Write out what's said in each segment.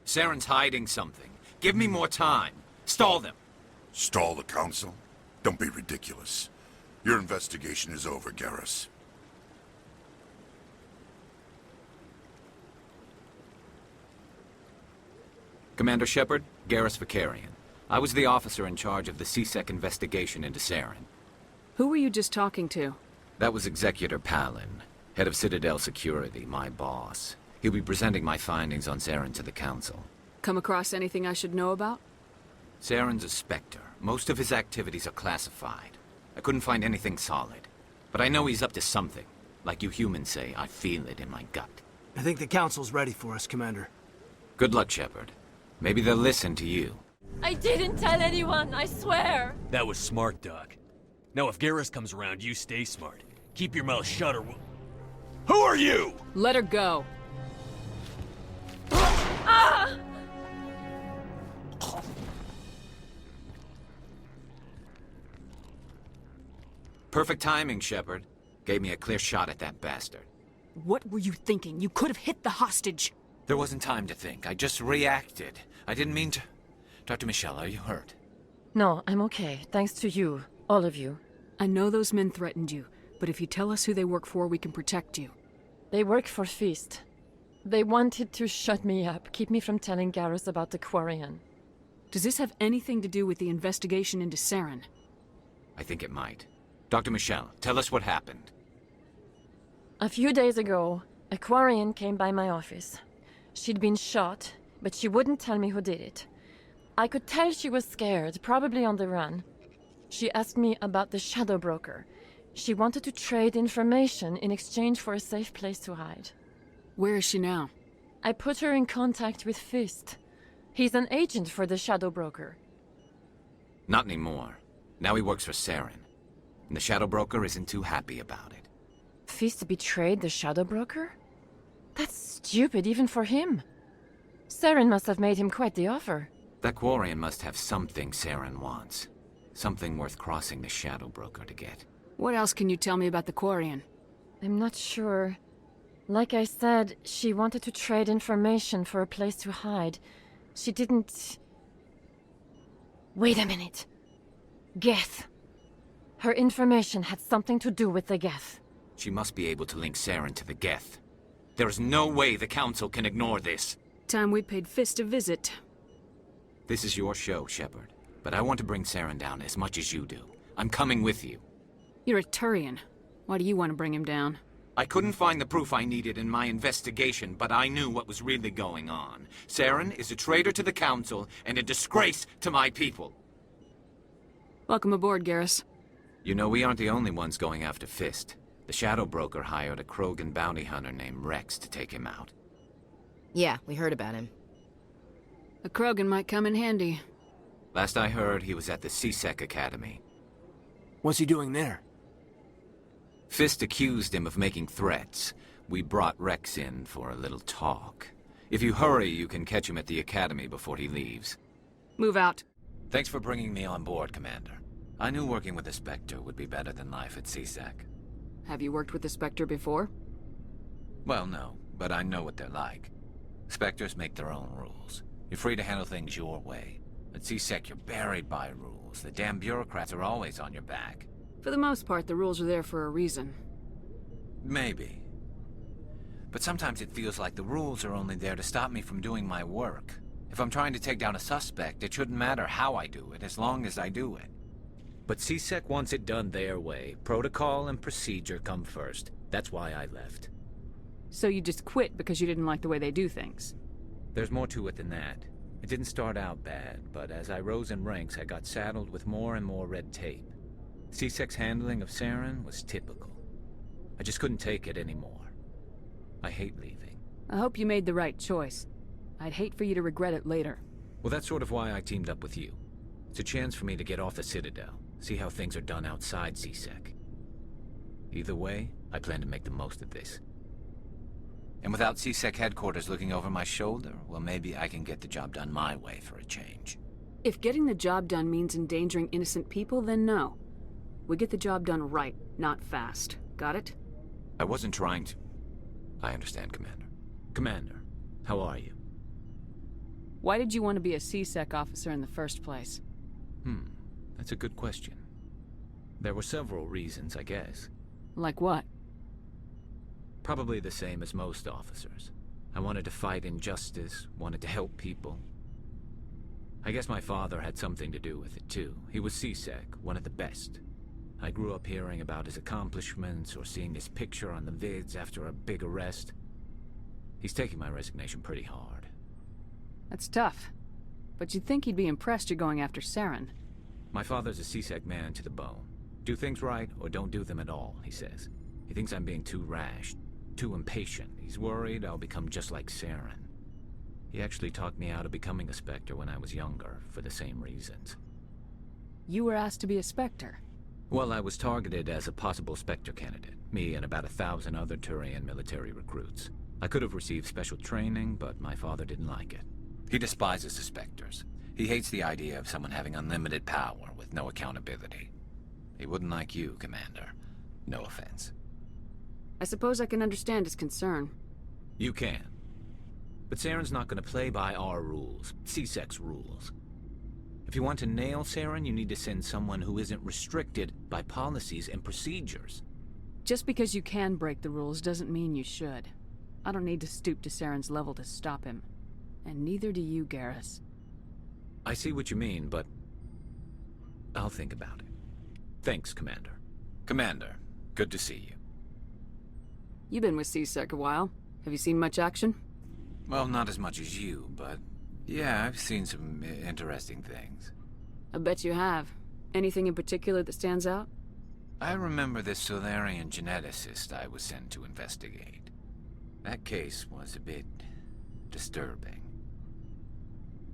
Saren's hiding something. Give me more time. Stall them. Stall the Council? Don't be ridiculous. Your investigation is over, Garrus. Commander Shepard, Garrus Vakarian. I was the officer in charge of the C-Sec investigation into Saren. Who were you just talking to? That was Executor Palin, head of Citadel Security, my boss. He'll be presenting my findings on Saren to the Council. Come across anything I should know about? Saren's a Spectre. Most of his activities are classified. I couldn't find anything solid. But I know he's up to something. Like you humans say, I feel it in my gut. I think the Council's ready for us, Commander. Good luck, Shepard. Maybe they'll listen to you. I didn't tell anyone, I swear! That was smart, Doc. Now if Garrus comes around, you stay smart. Keep your mouth shut or we'll... Who are you?! Let her go. Ah! Perfect timing, Shepard. Gave me a clear shot at that bastard. What were you thinking? You could have hit the hostage. There wasn't time to think. I just reacted. I didn't mean to... Dr. Michelle, are you hurt? No, I'm okay. Thanks to you. All of you. I know those men threatened you, but if you tell us who they work for, we can protect you. They work for Feast. They wanted to shut me up, keep me from telling Garrus about the Vakarian. Does this have anything to do with the investigation into Saren? I think it might. Dr. Michelle, tell us what happened. A few days ago, a Vakarian came by my office. She'd been shot, but she wouldn't tell me who did it. I could tell she was scared, probably on the run. She asked me about the Shadow Broker. She wanted to trade information in exchange for a safe place to hide. Where is she now? I put her in contact with Fist. He's an agent for the Shadow Broker. Not anymore. Now he works for Saren. And the Shadow Broker isn't too happy about it. Fist betrayed the Shadow Broker? That's stupid even for him. Saren must have made him quite the offer. That Vakarian must have something Saren wants. Something worth crossing the Shadow Broker to get. What else can you tell me about the Vakarian? I'm not sure. Like I said, she wanted to trade information for a place to hide. She didn't... Wait a minute. Geth. Her information had something to do with the Geth. She must be able to link Saren to the Geth. There's no way the Council can ignore this. Time we paid Fist a visit. This is your show, Shepard. But I want to bring Saren down as much as you do. I'm coming with you. You're a Turian. Why do you want to bring him down? I couldn't find the proof I needed in my investigation, but I knew what was really going on. Saren is a traitor to the Council and a disgrace to my people. Welcome aboard, Garrus. You know, we aren't the only ones going after Fist. The Shadow Broker hired a Krogan bounty hunter named Rex to take him out. Yeah, we heard about him. A Krogan might come in handy. Last I heard, he was at the C-Sec Academy. What's he doing there? Fist accused him of making threats. We brought Rex in for a little talk. If you hurry, you can catch him at the Academy before he leaves. Move out. Thanks for bringing me on board, Commander. I knew working with the Spectre would be better than life at C-Sec. Have you worked with the Spectre before? Well, no, but I know what they're like. Spectres make their own rules. You're free to handle things your way. At C-Sec, you're buried by rules. The damn bureaucrats are always on your back. For the most part, the rules are there for a reason. Maybe. But sometimes it feels like the rules are only there to stop me from doing my work. If I'm trying to take down a suspect, it shouldn't matter how I do it, as long as I do it. But C-Sec wants it done their way. Protocol and procedure come first. That's why I left. So you just quit because you didn't like the way they do things? There's more to it than that. It didn't start out bad, but as I rose in ranks, I got saddled with more and more red tape. C-Sec's handling of Saren was typical. I just couldn't take it anymore. I hate leaving. I hope you made the right choice. I'd hate for you to regret it later. Well, that's sort of why I teamed up with you. It's a chance for me to get off the Citadel, see how things are done outside C-Sec. Either way, I plan to make the most of this. And without C-Sec headquarters looking over my shoulder, well, maybe I can get the job done my way for a change. If getting the job done means endangering innocent people, then no. We get the job done right, not fast. Got it? I wasn't trying to... I understand, Commander. Commander, how are you? Why did you want to be a C-Sec officer in the first place? That's a good question. There were several reasons, I guess. Like what? Probably the same as most officers. I wanted to fight injustice, wanted to help people. I guess my father had something to do with it too. He was C-Sec, one of the best. I grew up hearing about his accomplishments or seeing his picture on the vids after a big arrest. He's taking my resignation pretty hard. That's tough. But you'd think he'd be impressed you're going after Saren. My father's a C-Sec man to the bone. Do things right or don't do them at all, he says. He thinks I'm being too rash, too impatient. He's worried I'll become just like Saren. He actually talked me out of becoming a Spectre when I was younger, for the same reasons. You were asked to be a Spectre. Well, I was targeted as a possible Spectre candidate. Me and about 1,000 other Turian military recruits. I could have received special training, but my father didn't like it. He despises the Spectres. He hates the idea of someone having unlimited power with no accountability. He wouldn't like you, Commander. No offense. I suppose I can understand his concern. You can. But Saren's not going to play by our rules, C-Sec's rules. If you want to nail Saren, you need to send someone who isn't restricted by policies and procedures. Just because you can break the rules doesn't mean you should. I don't need to stoop to Saren's level to stop him. And neither do you, Garrus. I see what you mean, but I'll think about it. Thanks, Commander. Commander, good to see you. You've been with C-Sec a while. Have you seen much action? Well, not as much as you, but yeah, I've seen some interesting things. I bet you have. Anything in particular that stands out? I remember this Salarian geneticist I was sent to investigate. That case was a bit disturbing.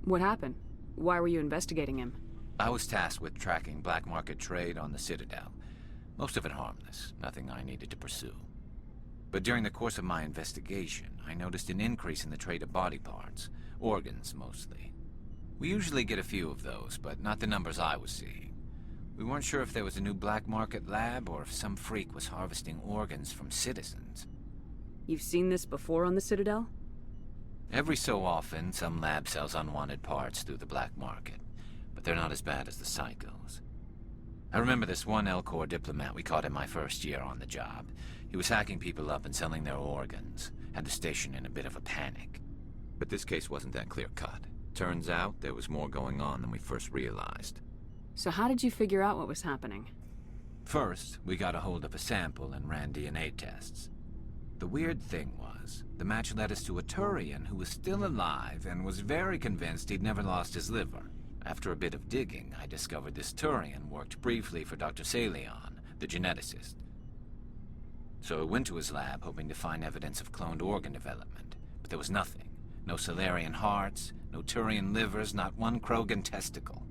What happened? Why were you investigating him? I was tasked with tracking black market trade on the Citadel. Most of it harmless, nothing I needed to pursue. But during the course of my investigation, I noticed an increase in the trade of body parts, organs mostly. We usually get a few of those, but not the numbers I was seeing. We weren't sure if there was a new black market lab or if some freak was harvesting organs from citizens. You've seen this before on the Citadel? Every so often, some lab sells unwanted parts through the black market, but they're not as bad as the psychos. I remember this one L-Corps diplomat we caught in my first year on the job. He was hacking people up and selling their organs, had the station in a bit of a panic. But this case wasn't that clear-cut. Turns out there was more going on than we first realized. So how did you figure out what was happening? First, we got a hold of a sample and ran DNA tests. The weird thing was, the match led us to a Turian who was still alive and was very convinced he'd never lost his liver. After a bit of digging, I discovered this Turian worked briefly for Dr.Saleon, the geneticist. So I went to his lab hoping to find evidence of cloned organ development, but there was nothing. No Salarian hearts, no Turian livers, not one Krogan testicle.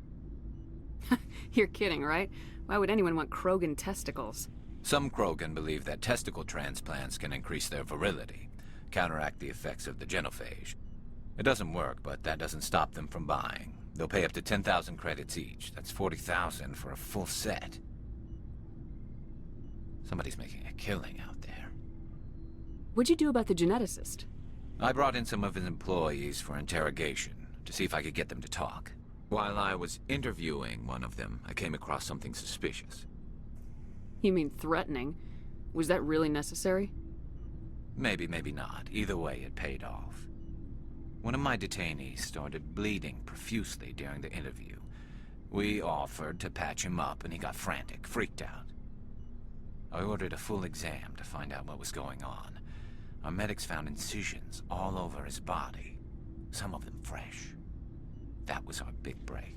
You're kidding, right? Why would anyone want Krogan testicles? Some Krogan believe that testicle transplants can increase their virility, counteract the effects of the genophage. It doesn't work, but that doesn't stop them from buying. They'll pay up to 10,000 credits each. That's 40,000 for a full set. Somebody's making a killing out there. What'd you do about the geneticist? I brought in some of his employees for interrogation, to see if I could get them to talk. While I was interviewing one of them, I came across something suspicious. You mean threatening? Was that really necessary? Maybe, maybe not. Either way, it paid off. One of my detainees started bleeding profusely during the interview. We offered to patch him up, and he got frantic, freaked out. I ordered a full exam to find out what was going on. Our medics found incisions all over his body, some of them fresh. That was our big break.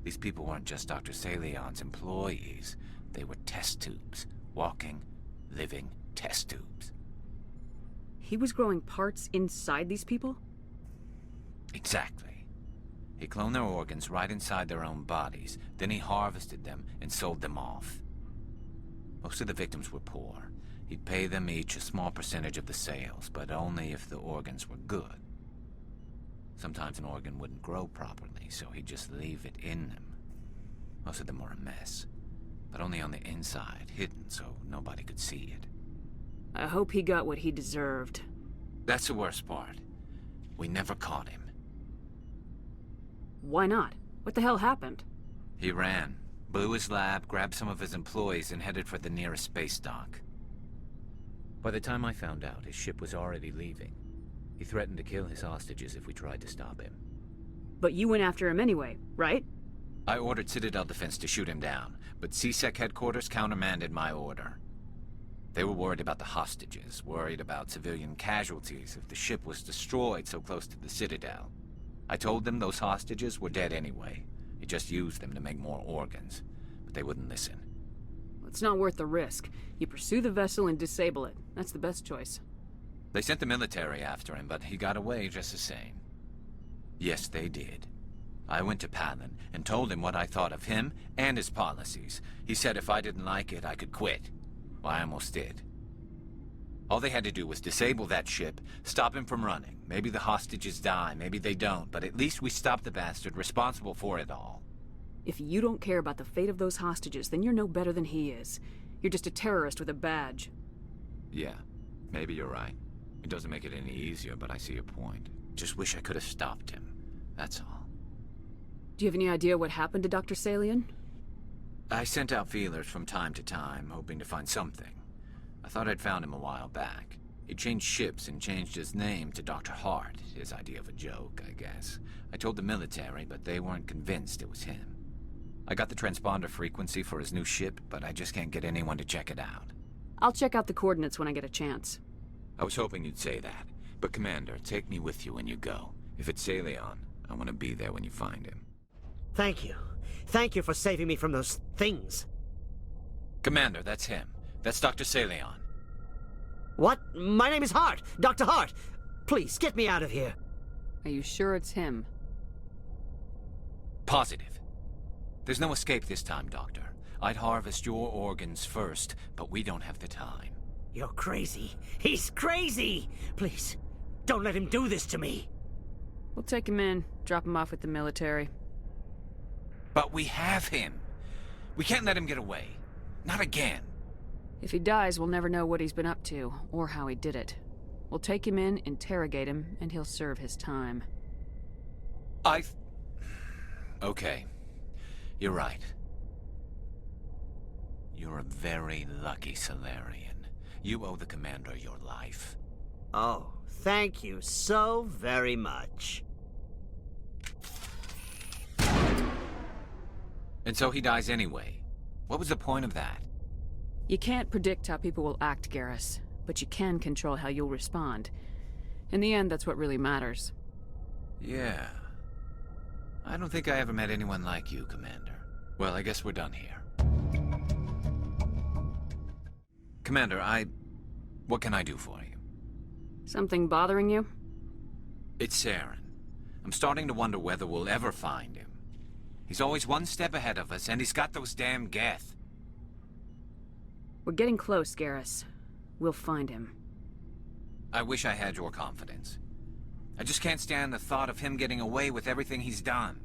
These people weren't just Dr. Saleon's employees. They were test tubes. Walking, living test tubes. He was growing parts inside these people? Exactly. He cloned their organs right inside their own bodies. Then he harvested them and sold them off. Most of the victims were poor. He'd pay them each a small percentage of the sales, but only if the organs were good. Sometimes an organ wouldn't grow properly, so he'd just leave it in them. Most of them were a mess, but only on the inside, hidden so nobody could see it. I hope he got what he deserved. That's the worst part. We never caught him. Why not? What the hell happened? He ran, blew his lab, grabbed some of his employees, and headed for the nearest space dock. By the time I found out, his ship was already leaving. He threatened to kill his hostages if we tried to stop him. But you went after him anyway, right? I ordered Citadel Defense to shoot him down, but C-Sec headquarters countermanded my order. They were worried about the hostages, worried about civilian casualties if the ship was destroyed so close to the Citadel. I told them those hostages were dead anyway. He just used them to make more organs, but they wouldn't listen. It's not worth the risk. You pursue the vessel and disable it. That's the best choice. They sent the military after him, but he got away just the same. Yes, they did. I went to Palin and told him what I thought of him and his policies. He said if I didn't like it, I could quit. Well, I almost did. All they had to do was disable that ship, stop him from running. Maybe the hostages die, maybe they don't, but at least we stopped the bastard responsible for it all. If you don't care about the fate of those hostages, then you're no better than he is. You're just a terrorist with a badge. Yeah, maybe you're right. It doesn't make it any easier, but I see your point. Just wish I could have stopped him. That's all. Do you have any idea what happened to Dr. Saleon? I sent out feelers from time to time, hoping to find something. I thought I'd found him a while back. He changed ships and changed his name to Dr. Hart. His idea of a joke, I guess. I told the military, but they weren't convinced it was him. I got the transponder frequency for his new ship, but I just can't get anyone to check it out. I'll check out the coordinates when I get a chance. I was hoping you'd say that. But Commander, take me with you when you go. If it's Saleon, I want to be there when you find him. Thank you. Thank you for saving me from those things. Commander, that's him. That's Dr. Saleon. What? My name is Hart. Dr. Hart. Please, get me out of here. Are you sure it's him? Positive. There's no escape this time, Doctor. I'd harvest your organs first, but we don't have the time. You're crazy. He's crazy! Please, don't let him do this to me. We'll take him in, drop him off with the military. But we have him. We can't let him get away. Not again. If he dies, we'll never know what he's been up to, or how he did it. We'll take him in, interrogate him, and he'll serve his time. Okay. You're right. You're a very lucky Salarian. You owe the Commander your life. Oh, thank you so very much. And so he dies anyway. What was the point of that? You can't predict how people will act, Garrus, but you can control how you'll respond. In the end, that's what really matters. Yeah. I don't think I ever met anyone like you, Commander. Well, I guess we're done here. Commander, what can I do for you? Something bothering you? It's Saren. I'm starting to wonder whether we'll ever find him. He's always one step ahead of us, and he's got those damn Geth. We're getting close, Garrus. We'll find him. I wish I had your confidence. I just can't stand the thought of him getting away with everything he's done.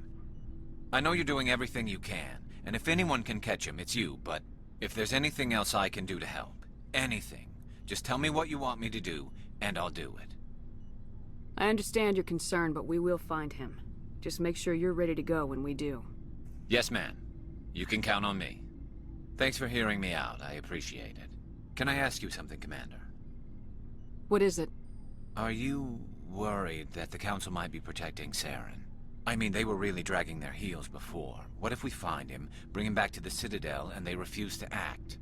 I know you're doing everything you can, and if anyone can catch him, it's you, but if there's anything else I can do to help, anything, just tell me what you want me to do, and I'll do it. I understand your concern, but we will find him. Just make sure you're ready to go when we do. Yes, ma'am. You can count on me. Thanks for hearing me out. I appreciate it. Can I ask you something, Commander? What is it? Are you worried that the Council might be protecting Saren? I mean, they were really dragging their heels before. What if we find him, bring him back to the Citadel, and they refuse to act?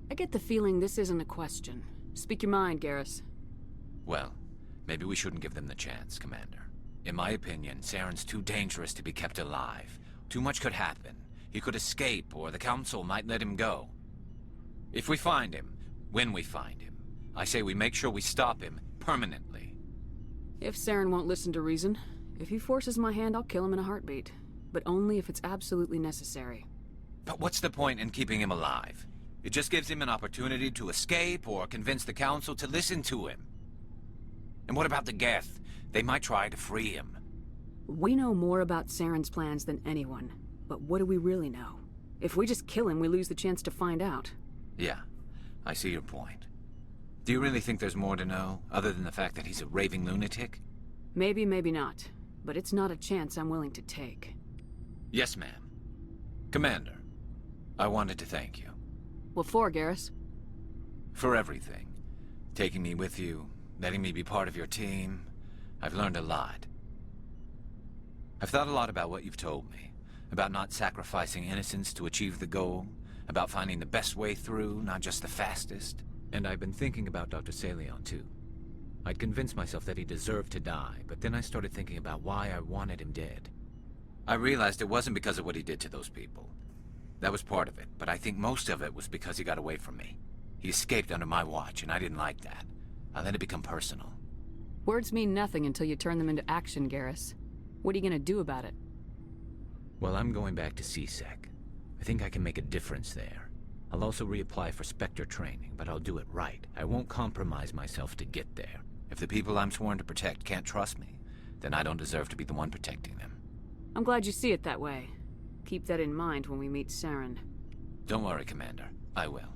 I get the feeling this isn't a question. Speak your mind, Garrus. Well, maybe we shouldn't give them the chance, Commander. In my opinion, Saren's too dangerous to be kept alive. Too much could happen. He could escape, or the Council might let him go. If we find him, when we find him, I say we make sure we stop him permanently. If Saren won't listen to reason, if he forces my hand, I'll kill him in a heartbeat. But only if it's absolutely necessary. But what's the point in keeping him alive? It just gives him an opportunity to escape or convince the Council to listen to him. And what about the Geth? They might try to free him. We know more about Saren's plans than anyone. But what do we really know? If we just kill him, we lose the chance to find out. Yeah, I see your point. Do you really think there's more to know, other than the fact that he's a raving lunatic? Maybe, maybe not. but it's not a chance I'm willing to take. Yes, ma'am. Commander, I wanted to thank you. What for, Garrus? For everything. Taking me with you, letting me be part of your team. I've learned a lot. I've thought a lot about what you've told me. About not sacrificing innocence to achieve the goal. About finding the best way through, not just the fastest. And I've been thinking about Dr.Saleon, too. I'd convinced myself that he deserved to die, but then I started thinking about why I wanted him dead. I realized it wasn't because of what he did to those people. That was part of it, but I think most of it was because he got away from me. He escaped under my watch, and I didn't like that. I let it become personal. Words mean nothing until you turn them into action, Garrus. What are you gonna do about it? Well, I'm going back to C-Sec. I think I can make a difference there. I'll also reapply for Spectre training, but I'll do it right. I won't compromise myself to get there. If the people I'm sworn to protect can't trust me, then I don't deserve to be the one protecting them. I'm glad you see it that way. Keep that in mind when we meet Saren. Don't worry, Commander. I will.